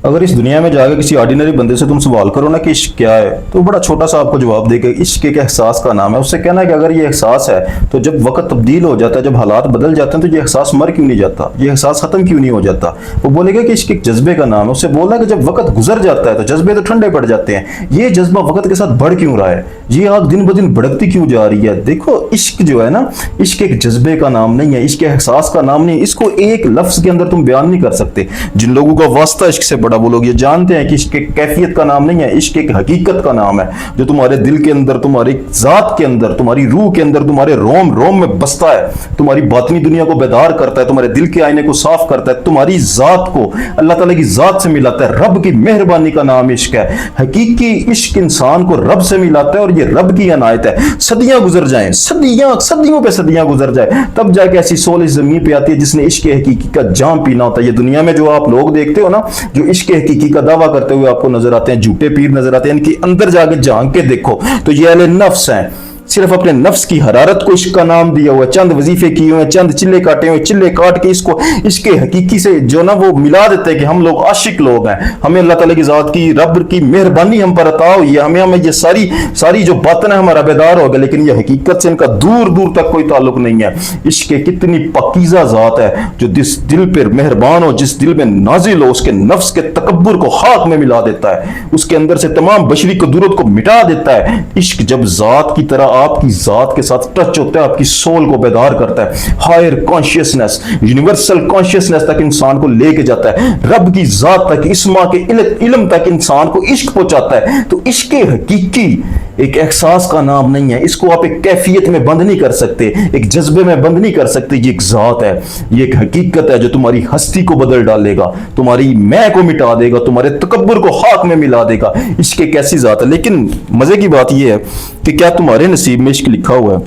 अगर इस दुनिया में जाकर किसी ऑर्डिनरी बंदे से तुम सवाल करो ना कि इश्क क्या है, तो बड़ा छोटा सा आपको जवाब देगा, इश्क एक एहसास का नाम है। उससे कहना है कि अगर ये एहसास है तो जब वक्त तब्दील हो जाता है, जब हालात बदल जाते हैं, तो ये एहसास मर क्यों नहीं जाता, ये एहसास खत्म क्यों नहीं हो जाता। वो बोलेगा कि इश्क एक जज्बे का नाम है। उससे बोलना है कि जब वक्त गुजर जाता है तो जज्बे तो ठंडे पड़ जाते हैं, ये जज्बा वक्त के साथ बढ़ क्यों रहा है, ये आग दिन ब दिन भड़कती क्यों जा रही है। देखो इश्क जो है ना, इश्क एक जज्बे का नाम नहीं है, इश्क एहसास का नाम नहीं। इसको एक लफ्ज के अंदर तुम बयान नहीं कर सकते। जिन लोगों का वास्ता इश्क से बड़ा, वो लोग ये जानते हैं कि इश्क एक कैफियत का नाम नहीं है, इश्क एक हकीकत का नाम है, जो तुम्हारे दिल के अंदर, तुम्हारी जात के अंदर, तुम्हारी रूह के अंदर, तुम्हारे रोम रोम में बसता है, तुम्हारी बातनी दुनिया को बेदार करता है, तुम्हारे दिल के आईने को साफ करता है, तुम्हारी जात को अल्लाह ताला की जात से मिलाता है। रब की मेहरबानी का नाम इश्क है। हकीकी इश्क इंसान को रब से मिलाता है और ये रब की अनायत है। सदियां गुजर जाएं, सदियों पे सदियां गुजर जाए, तब जाके ऐसी सोल इस जमीन पे आती है जिसने इश्क हकीकी का जाम पीना होता है। ये दुनिया में जो आप लोग देखते हो ना, जो इश्क हकीकी का दावा करते हुए आपको नजर आते हैं, झूठे पीर नजर आते हैं, इनके अंदर जाके झांक के देखो तो ये अहले नफ्स हैं। सिर्फ अपने नफ्स की हरारत को इश्क का नाम दिया हुआ है, चंद वजीफे किए हुए, चंद चिल्ले काटे हुए, चिल्ले काट के इसको इसके हकीकी से जो ना वो मिला देते हैं कि हम लोग आशिक लोग हैं, हमें अल्लाह ताला की जात की, रब की मेहरबानी हम पर अता हुई है, हमें ये सारी जो बातें हैं हमारा बेदार हो गया, लेकिन ये हकीकत से इनका दूर दूर तक कोई ताल्लुक नहीं है। इश्क कितनी पाकीज़ा जात है जो जिस दिल पर मेहरबान हो, जिस दिल में नाजिल हो, उसके नफ्स के तकब्बुर को खाक में मिला देता है, उसके अंदर से तमाम बशरी कुदरत को मिटा देता है। इश्क जब जात की तरह आपकी जात के साथ टच होता है, आपकी सोल को बेदार करता है, हायर कॉन्शियसनेस, यूनिवर्सल कॉन्शियसनेस तक इंसान को लेके जाता है, रब की जात तक, इस्मा के इल्म तक इंसान को इश्क पहुंचाता है। तो इश्क हकीकी एक एहसास का नाम नहीं है, इसको आप एक कैफियत में बंद नहीं कर सकते, एक जज्बे में बंद नहीं कर सकते। ये एक जात है, ये एक हकीकत है जो तुम्हारी हस्ती को बदल डालेगा, तुम्हारी मैं को मिटा देगा, तुम्हारे तकब्बुर को खाक में मिला देगा। इश्क एक ऐसी जात है। लेकिन मजे की बात यह है कि क्या तुम्हारे नसीब में इश्क लिखा हुआ है?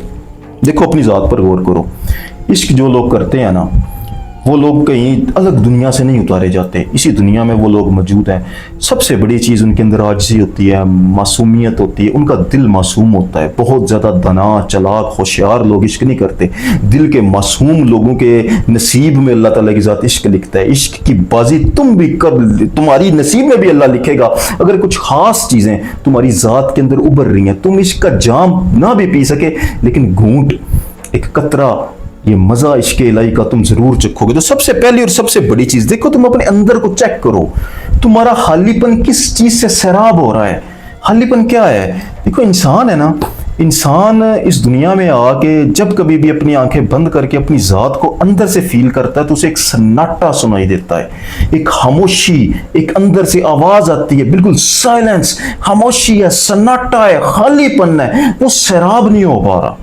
देखो अपनी जात पर गौर करो। इश्क जो लोग करते हैं ना, वो लोग कहीं अलग दुनिया से नहीं उतारे जाते, इसी दुनिया में वो लोग मौजूद हैं। सबसे बड़ी चीज़ उनके अंदर आजिज़ी होती है, मासूमियत होती है, उनका दिल मासूम होता है। बहुत ज़्यादा दना चालाक होशियार लोग इश्क नहीं करते। दिल के मासूम लोगों के नसीब में अल्लाह ताला की ज़ात इश्क लिखता है। इश्क की बाजी तुम भी कब, तुम्हारी नसीब में भी अल्लाह लिखेगा। अगर कुछ खास चीज़ें तुम्हारी ज़ात के अंदर उभर रही हैं, तुम इश्क का जाम ना भी पी सके, लेकिन घूंट, एक कतरा, ये मजा इश्क इलाही का तुम जरूर चखोगे। तो सबसे पहली और सबसे बड़ी चीज देखो, तुम अपने अंदर को चेक करो, तुम्हारा खालीपन किस चीज से सैराब हो रहा है। खालीपन क्या है? देखो इंसान है ना, इंसान इस दुनिया में आके जब कभी भी अपनी आंखें बंद करके अपनी जात को अंदर से फील करता है, तो उसे एक सन्नाटा सुनाई देता है, एक खामोशी, एक अंदर से आवाज आती है, बिल्कुल साइलेंस, खामोशी है, सन्नाटा है, खालीपन है, वो सैराब नहीं हो पा रहा।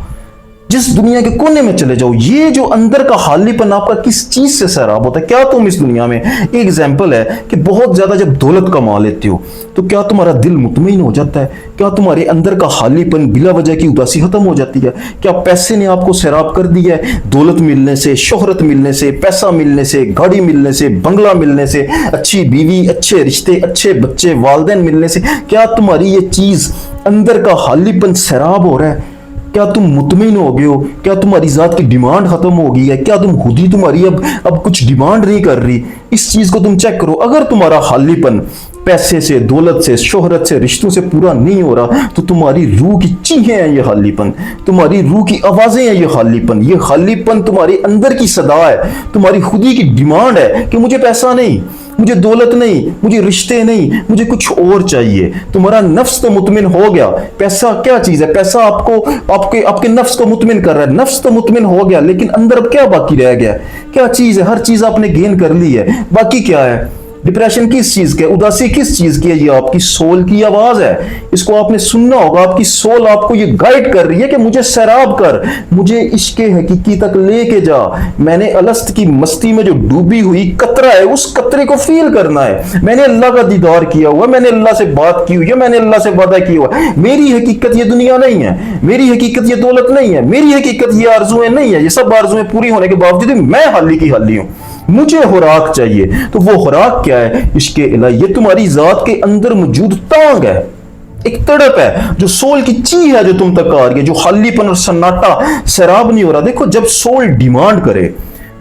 जिस दुनिया के कोने में चले जाओ, ये जो अंदर का खालीपन आपका किस चीज से सैराब होता है? क्या तुम इस दुनिया में, एक एग्जांपल है कि बहुत ज्यादा जब दौलत कमा लेते हो तो क्या तुम्हारा दिल मुतमईन हो जाता है? क्या तुम्हारे अंदर का खालीपन, बिला वजह की उदासी खत्म हो जाती है? क्या पैसे ने आपको सैराब कर दिया है? दौलत मिलने से, शोहरत मिलने से, पैसा मिलने से, गाड़ी मिलने से, बंगला मिलने से, अच्छी बीवी, अच्छे रिश्ते, अच्छे बच्चे, वालिदैन मिलने से क्या तुम्हारी ये चीज अंदर का खालीपन सैराब हो रहा है? क्या तुम मुतमईन हो गए हो? क्या तुम्हारी जात की डिमांड खत्म हो गई है? क्या तुम खुद ही तुम्हारी अब कुछ डिमांड नहीं कर रही? इस चीज को तुम चेक करो। अगर तुम्हारा खालीपन पैसे से, दौलत से, शोहरत से, रिश्तों से पूरा नहीं हो रहा, तो तुम्हारी रूह की चीखें हैं ये खालीपन, तुम्हारी रूह की आवाजें हैं ये खालीपन। ये खालीपन तुम्हारे अंदर की सदा है, तुम्हारी खुदी की डिमांड है कि मुझे पैसा नहीं, मुझे दौलत नहीं, मुझे रिश्ते नहीं, मुझे कुछ और चाहिए। तुम्हारा नफ्स तो मुतमिन हो गया। पैसा क्या चीज है? पैसा आपके नफ्स को मुतमिन कर रहा है, नफ्स तो मुतमिन हो गया, लेकिन अंदर अब क्या बाकी रह गया? क्या चीज है? हर चीज आपने गेन कर ली है, बाकी क्या है? डिप्रेशन किस चीज का है? उदासी किस चीज की है? ये आपकी सोल की आवाज है, इसको आपने सुनना होगा। आपकी सोल आपको ये गाइड कर रही है कि मुझे सैराब कर, मुझे इश्क हकीकी तक लेके जा। मैंने अलस्त की मस्ती में जो डूबी हुई कतरा है, उस कतरे को फील करना है। मैंने अल्लाह का दीदार किया हुआ, मैंने अल्लाह से बात की हुई है, मैंने अल्लाह से वादा किया हुआ। मेरी हकीकत ये दुनिया नहीं है, मेरी हकीकत ये दौलत नहीं है, मेरी हकीकत ये आरजुएं नहीं है। ये सब आरजुएं पूरी होने के बावजूद मैं हाली की हाली हूं, मुझे खुराक चाहिए। तो वो खुराक क्या है? इश्क इलाही। ये तुम्हारी जात के अंदर मौजूद तांग है, एक तड़प है, जो सोल की ची है, जो तुम तक आ रही है, जो खालीपन और सन्नाटा सैराब नहीं हो रहा। देखो जब सोल डिमांड करे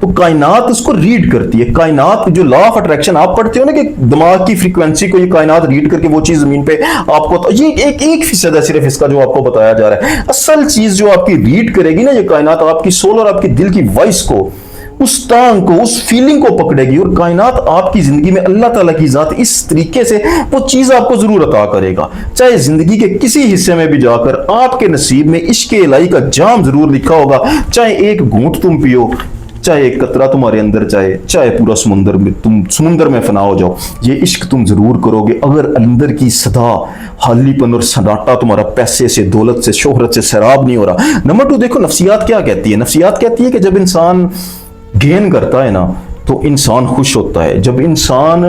तो कायनात उसको रीड करती है। कायनात जो लॉ ऑफ अट्रैक्शन आप पढ़ते हो ना कि दिमाग की फ्रीक्वेंसी को ये कायनात रीड करके वो चीज जमीन पे आपको, तो ये एक फीसद है सिर्फ इसका जो आपको बताया जा रहा है। असल चीज जो आपकी रीड करेगी ना ये कायनात, आपकी सोल और आपके दिल की वॉइस को, उस टांग को, उस फीलिंग को पकड़ेगी और कायनात आपकी जिंदगी में अल्लाह ताला की जात इस तरीके से वो चीज आपको जरूर अता करेगा। चाहे जिंदगी के किसी हिस्से में भी जाकर आपके नसीब में इश्क इलाही का जाम जरूर लिखा होगा, चाहे एक घूंट तुम पियो, चाहे एक कतरा तुम्हारे अंदर जाए, चाहे पूरा समुंदर में तुम समुंदर में फना हो जाओ, ये इश्क तुम जरूर करोगे अगर अंदर की सदा हालीपन और सन्नाटा तुम्हारा पैसे से, दौलत से, शोहरत से सैराब नहीं हो रहा। नंबर 2 देखो नफ्सियात क्या कहती है। नफ्सियात कहती है कि जब इंसान गेन करता है ना तो इंसान खुश होता है, जब इंसान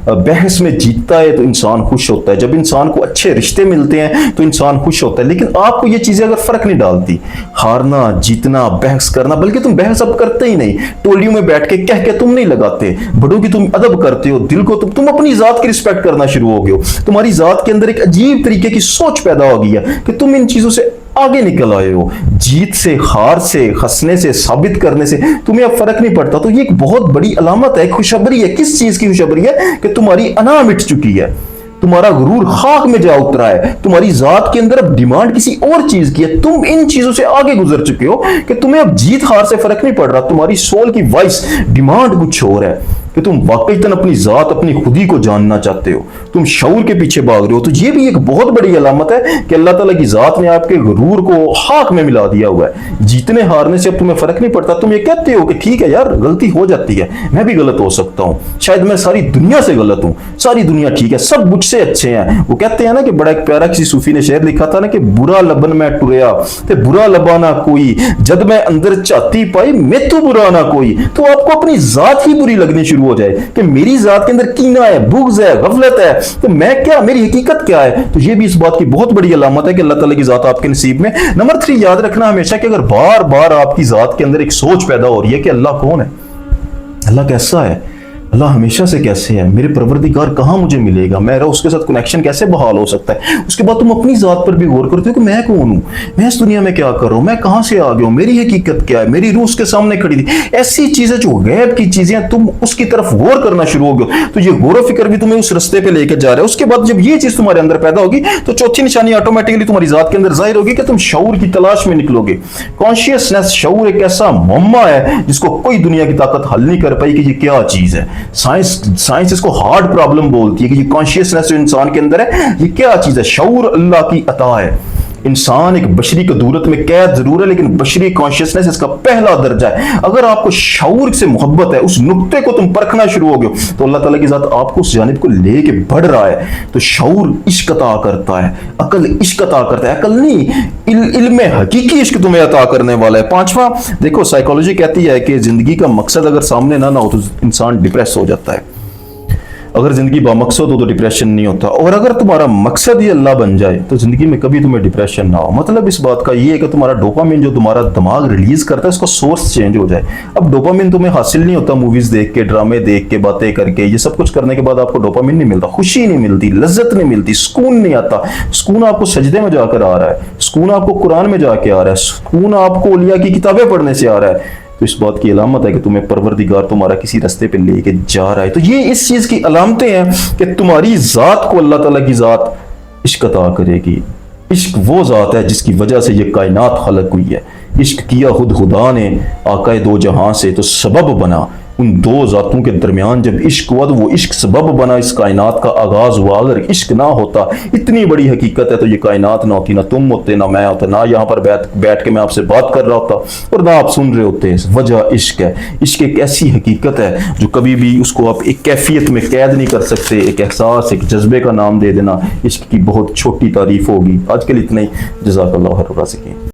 बहस में जीतता है तो इंसान खुश होता है, जब इंसान को अच्छे रिश्ते मिलते हैं तो इंसान खुश होता है। लेकिन आपको ये चीजें अगर फर्क नहीं डालती, हारना, जीतना, बहस करना, बल्कि तुम बहस अब करते ही नहीं, टोलियों में बैठ के कह के तुम नहीं लगाते, बड़ों की तुम अदब करते हो, दिल को तुम अपनी जात की रिस्पेक्ट करना शुरू हो गए हो, तुम्हारी जात के अंदर एक अजीब तरीके की सोच पैदा हो गई है कि तुम इन चीजों से आगे निकल आए हो। जीत से, हार से, हंसने से, साबित करने से तुम्हें अब फर्क नहीं पड़ता। तो ये एक बहुत बड़ी अलामत है, खुशखबरी है। किस चीज की खुशखबरी है? कि तुम्हारी अना मिट चुकी है, तुम्हारा गुरूर खाक में जा उतरा है, तुम्हारी जात के अंदर अब डिमांड किसी और चीज की है। तुम इन चीजों से आगे गुजर चुके हो कि तुम्हें अब जीत हार से फर्क नहीं पड़ रहा। तुम्हारी सोल की वॉइस डिमांड कुछ और है कि तुम वाकईतन अपनी जात, अपनी खुदी को जानना चाहते हो, तुम शऊर के पीछे भाग रहे हो। तो ये भी एक बहुत बड़ी अलामत है कि अल्लाह ताला की जात ने आपके गुरूर को खाक में मिला दिया हुआ है। जीतने हारने से अब तुम्हें फर्क नहीं पड़ता। तुम ये कहते हो कि ठीक है यार, गलती हो जाती है, मैं भी गलत हो सकता हूं, शायद मैं सारी दुनिया से गलत हूं, सारी दुनिया ठीक है, सब मुझसे अच्छे हैं। वो कहते हैं ना कि बड़ा एक प्यारा किसी सूफी ने शेर लिखा था ना कि बुरा लबन में टुरया ते बुरा लबाना कोई, जद मैं अंदर चाहती पाई मैं तो बुरा ना कोई। तो आपको अपनी जात ही बुरी लगनी शुरू हो जाए कि मेरी जात के अंदर कीना है, बुग़्ज़ है, गफलत है, तो मैं क्या, मेरी हकीकत क्या है। तो ये भी इस बात की बहुत बड़ी अलामत है कि अल्लाह ताला की जात आपके नसीब में। नंबर 3 याद रखना हमेशा कि अगर बार बार आपकी जात के अंदर एक सोच पैदा हो रही है कि अल्लाह कौन है, अल्लाह कैसा है, अल्लाह हमेशा से कैसे है, मेरे परवरदिगार कहाँ मुझे मिलेगा, मेरा उसके साथ कनेक्शन कैसे बहाल हो सकता है। उसके बाद तुम अपनी जात पर भी गौर करते हो कि मैं कौन हूँ, मैं इस दुनिया में क्या कर रहा हूँ, मैं कहाँ से आ गया हूँ, मेरी हकीकत क्या है, मेरी रूह उसके सामने खड़ी थी। ऐसी चीजें जो गैब की चीजें, तुम उसकी तरफ गौर करना शुरू हो गए, तो ये गौर फिक्र भी तुम्हें उस रास्ते पे लेकर जा रहा है। उसके बाद जब ये चीज तुम्हारे अंदर पैदा होगी तो चौथी निशानी ऑटोमेटिकली तुम्हारी जात के अंदर जाहिर होगी कि तुम शऊर की तलाश में निकलोगे। कॉन्शियसनेस, शऊर एक ऐसा मुअम्मा है जिसको कोई दुनिया की ताकत हल नहीं कर पाई कि ये क्या चीज है। साइंस इसको हार्ड प्रॉब्लम बोलती है कि ये कॉन्शियसनेस जो इंसान के अंदर है ये क्या चीज है। शऊर अल्लाह की अता है। इंसान एक बशरी कदूरत में कैद जरूर है, लेकिन बशरी कॉन्शियसनेस इसका पहला दर्जा है। अगर आपको शऊर से मोहब्बत है, उस नुक्ते को तुम परखना शुरू हो गए तो अल्लाह ताला की जात आपको उस जानिब को लेके बढ़ रहा है। तो शऊर इश्क अता करता है, अकल इश्क अता करता है, अकल नहीं, इल्म हकीकी इश्क तुम्हें अता करने वाला है। 5वां देखो, साइकोलॉजी कहती है कि जिंदगी का मकसद अगर सामने ना हो तो इंसान डिप्रेस हो जाता है। अगर जिंदगी बामकसद हो तो डिप्रेशन नहीं होता, और अगर तुम्हारा मकसद ही अल्लाह बन जाए तो जिंदगी में कभी तुम्हें डिप्रेशन ना हो। मतलब इस बात का ये है कि तुम्हारा डोपामिन जो तुम्हारा दिमाग रिलीज करता है उसका सोर्स चेंज हो जाए। अब डोपामिन तुम्हें हासिल नहीं होता मूवीज देख के, ड्रामे देख के, बातें करके, ये सब कुछ करने के बाद आपको डोपामिन नहीं मिलता, खुशी नहीं मिलती, लज्जत नहीं मिलती, सुकून नहीं आता। सुकून आपको सजदे में जाकर आ रहा है, सुकून आपको कुरान में जाके आ रहा है, सुकून आपको औलिया की किताबें पढ़ने से आ रहा है। तो इस बात की अलामत है कि तुम्हें परवरदिगार तुम्हारा किसी रास्ते पे लेके जा रहा है। तो ये इस चीज की अलामतें हैं कि तुम्हारी जात को अल्लाह ताला की जात इश्क अता करेगी। इश्क वो जात है जिसकी वजह से ये कायनात खलक हुई है। इश्क किया खुद खुदा ने आकाए दो जहां से, तो सबब बना उन दो जातों के दरमियान जब इश्क हुआ तो वो इश्क सबब बना, इस कायनात का आगाज हुआ। अगर इश्क ना होता, इतनी बड़ी हकीकत है, तो ये कायनात ना होती, ना तुम होते, ना मैं होता, ना यहाँ पर बैठ के मैं आपसे बात कर रहा होता और ना आप सुन रहे होते। वजह इश्क है। इश्क एक ऐसी हकीकत है जो कभी भी उसको आप एक कैफियत में कैद नहीं कर सकते। एक एहसास, एक जज्बे का नाम दे देना इश्क की बहुत छोटी तारीफ होगी। आज के लिए इतना ही। जज़ाकल्लाहु खैर।